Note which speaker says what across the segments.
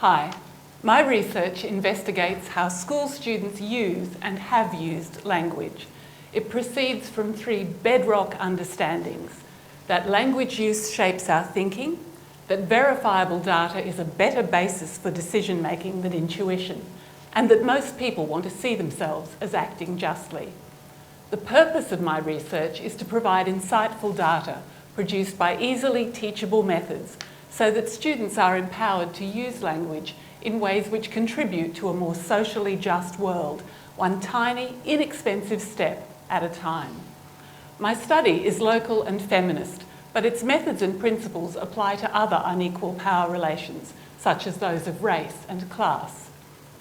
Speaker 1: Hi, my research investigates how school students use and have used language. It proceeds from three bedrock understandings: that language use shapes our thinking, that verifiable data is a better basis for decision making than intuition, and that most people want to see themselves as acting justly. The purpose of my research is to provide insightful data produced by easily teachable methods so that students are empowered to use language in ways which contribute to a more socially just world, one tiny, inexpensive step at a time. My study is local and feminist, but its methods and principles apply to other unequal power relations, such as those of race and class.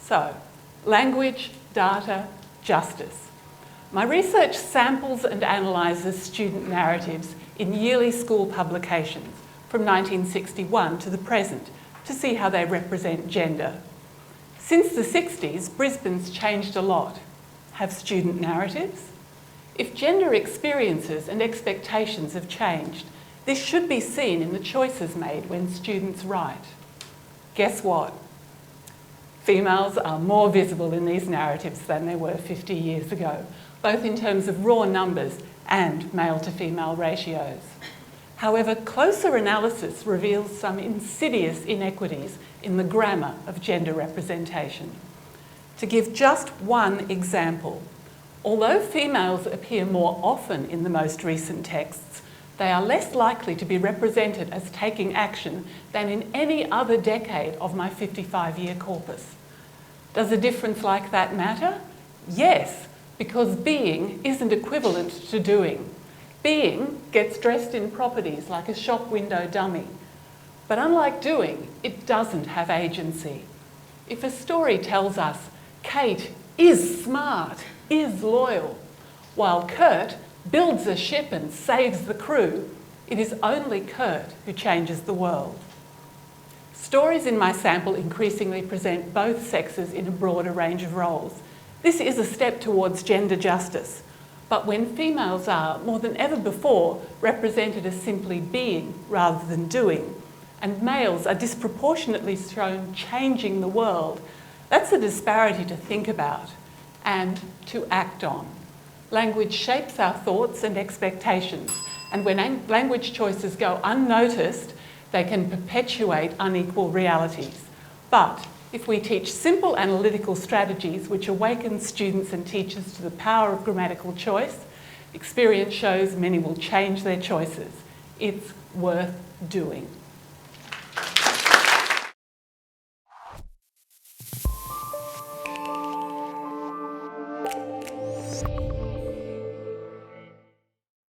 Speaker 1: So, language, data, justice. My research samples and analyses student narratives in yearly school publications from 1961 to the present to see how they represent gender. Since the 60s, Brisbane's changed a lot. Have student narratives? If gender experiences and expectations have changed, this should be seen in the choices made when students write. Guess what? Females are more visible in these narratives than they were 50 years ago, both in terms of raw numbers and male-to-female ratios. However, closer analysis reveals some insidious inequities in the grammar of gender representation. To give just one example, although females appear more often in the most recent texts, they are less likely to be represented as taking action than in any other decade of my 55-year corpus. Does a difference like that matter? Yes, because being isn't equivalent to doing. Being gets dressed in properties like a shop window dummy. But unlike doing, it doesn't have agency. If a story tells us Kate is smart, is loyal, while Kurt builds a ship and saves the crew, it is only Kurt who changes the world. Stories in my sample increasingly present both sexes in a broader range of roles. This is a step towards gender justice. But when females are, more than ever before, represented as simply being rather than doing, and males are disproportionately shown changing the world, that's a disparity to think about and to act on. Language shapes our thoughts and expectations, and when language choices go unnoticed, they can perpetuate unequal realities. But if we teach simple analytical strategies which awaken students and teachers to the power of grammatical choice, experience shows many will change their choices. It's worth doing.